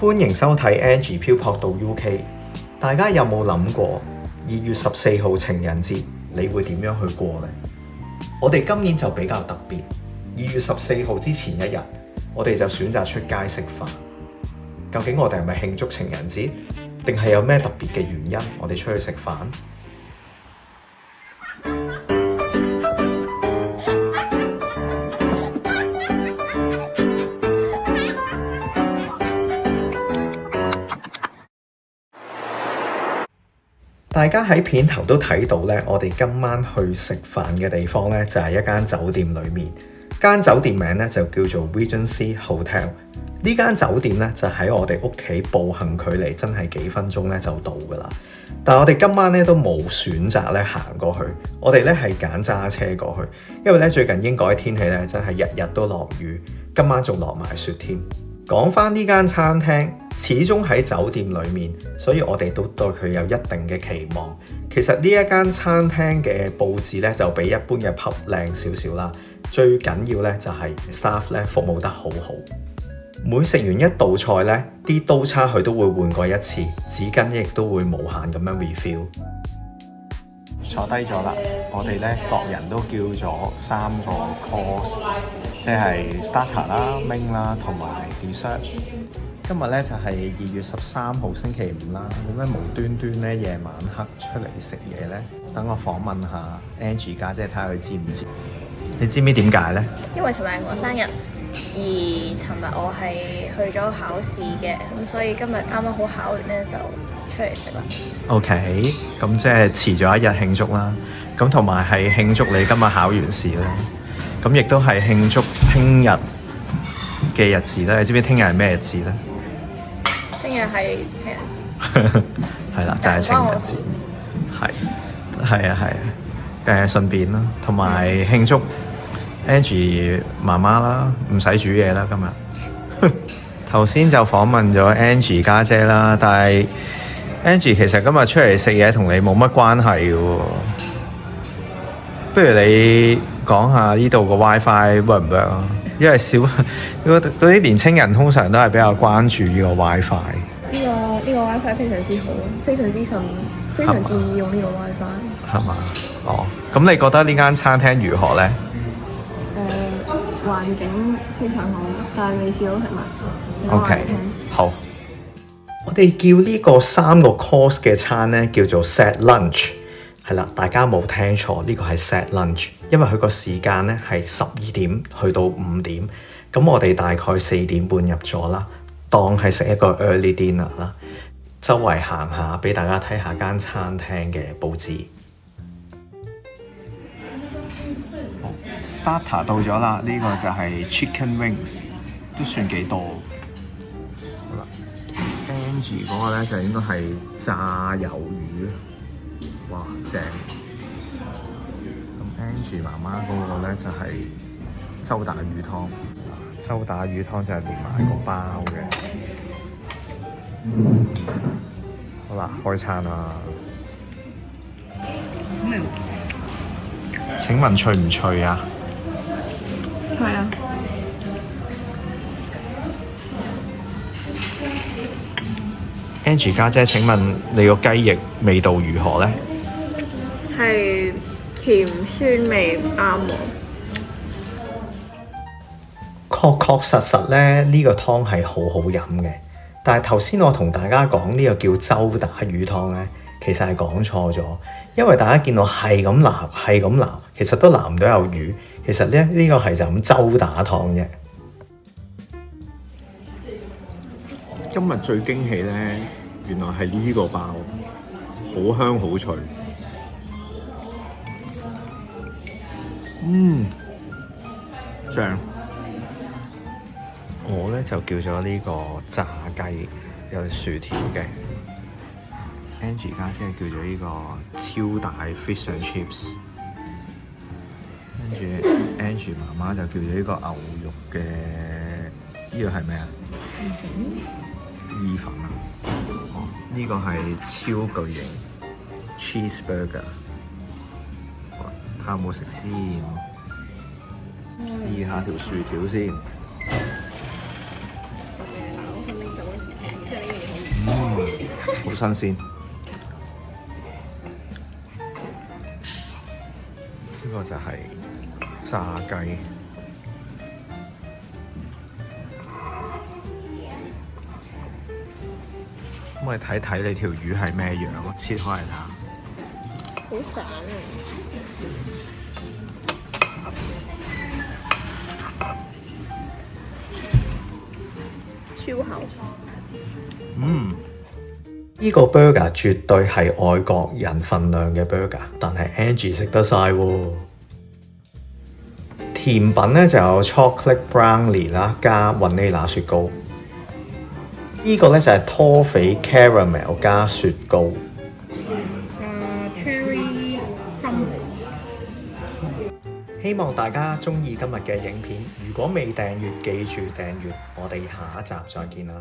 歡迎收睇 Angie 漂泊到 UK。大家有冇諗過2月14號情人節你會點樣去過呢？我哋今年就比較特別，2月14號之前一日，我哋就選擇出街食飯。究竟我哋係咪慶祝情人節，定係有咩特別嘅原因我哋出去食飯？大家喺片頭都睇到咧，我哋今晚去食飯嘅地方咧，就係一間酒店裏面。間酒店名咧就叫做 Regency Hotel。呢間酒店咧就喺我哋屋企步行距離，真係幾分鐘咧就到噶啦。但係我哋今晚咧都冇選擇咧行過去，我哋咧係揀揸車過去，因為咧最近英國嘅天氣咧真係日日都落雨，今晚仲落埋雪添。講翻呢間餐廳，始終喺酒店裏面，所以我哋都對佢有一定嘅期望。其實呢一間餐廳嘅佈置咧就比一般嘅 pub 靚少少啦。最緊要咧就係 staff 咧服務得好好。每食完一道菜咧，啲刀叉佢都會換過一次，紙巾亦都會無限咁樣 refill。坐低咗啦，我哋咧各人都叫咗3個 course， 即係 starter 啦、main 啦同埋 dessert。今日咧就係2月13號星期五啦，咁咧無端端咧夜晚黑出嚟食嘢咧，等我訪問下 Angie 家姐睇下佢知唔知？你知唔知點解咧？因為尋日係我生日，而尋日我係去咗考試嘅，咁所以今日啱啱好考完咧就出嚟食啦。OK， 咁即係遲咗一日慶祝啦，咁同埋係慶祝你今日考完試啦，咁亦都係慶祝聽日嘅日子咧。你知唔知聽日係咩日子咧？聽日係情人節，係啦，就係情人節，係啊，順便啦，同埋慶祝 Angie 媽媽啦，唔使煮嘢啦今日。頭先就訪問咗 Angie 家姐啦，但係 Angie 其實今日出嚟食嘢同你冇乜關係嘅喎。不如你講下呢度個 WiFi work 唔 work 啊？因為嗰啲年青人通常都係比較關注呢個 WiFi。呢個 WiFi 非常之好，非常之順，非常建議用呢個 WiFi。係嘛？哦，咁你覺得呢間餐廳如何呢？環境非常好，但係未試到食物。OK， 好。我哋叫呢個3個 course 嘅餐咧，叫做 set lunch。係啦，大家冇聽錯，呢個係 set lunch，因為佢個時間咧係12點去到5點，咁我哋大概4點半入咗啦，當係食一個 early dinner 啦。周圍行下，俾大家睇下間餐廳嘅佈置。Starter 到咗啦，呢個就係 chicken wings， 都算幾多。好啦 Angie 嗰個咧就應該係炸魷魚。哇，正！咁 Angie 媽媽嗰個咧就係周打魚湯，周打魚湯就係連埋個包嘅。好啦，開餐啦！請問脆唔脆啊？係啊。Angie 家姐，請問你個雞翼味道如何呢？係甜酸味啱喎。確實咧，呢個湯係好好飲嘅。但係頭先我同大家講呢個叫周打魚湯咧，其實係講錯咗，因為大家見到係咁撈，其實都撈唔到有魚。其實咧呢個係就咁周打湯啫。今日最驚喜咧，原來係呢個包，好香好脆。正。我咧就叫咗呢個炸雞，有薯條嘅。Angie 家姐叫咗呢個超大 fish and chips， 跟住 Angie 媽媽就叫咗呢個牛肉嘅，呢個係咩啊？意粉啊！哦，呢個係超巨型 cheeseburger， 睇下有冇食先，試下條薯條先。好新鮮。呢個就係炸雞。咁我哋睇睇你條魚係咩樣，切開嚟睇下。好散啊！超厚。呢個 burger 絕對係外國人份量嘅 burger，但係 Angie 食得晒喎。甜品咧就有 chocolate brownie 啦，加雲呢拿雪糕。呢個咧就係拖肥 caramel 加雪糕。Cherry crumble。希望大家中意今日嘅影片。如果未訂閱，記住訂閱。我哋下一集再見啦。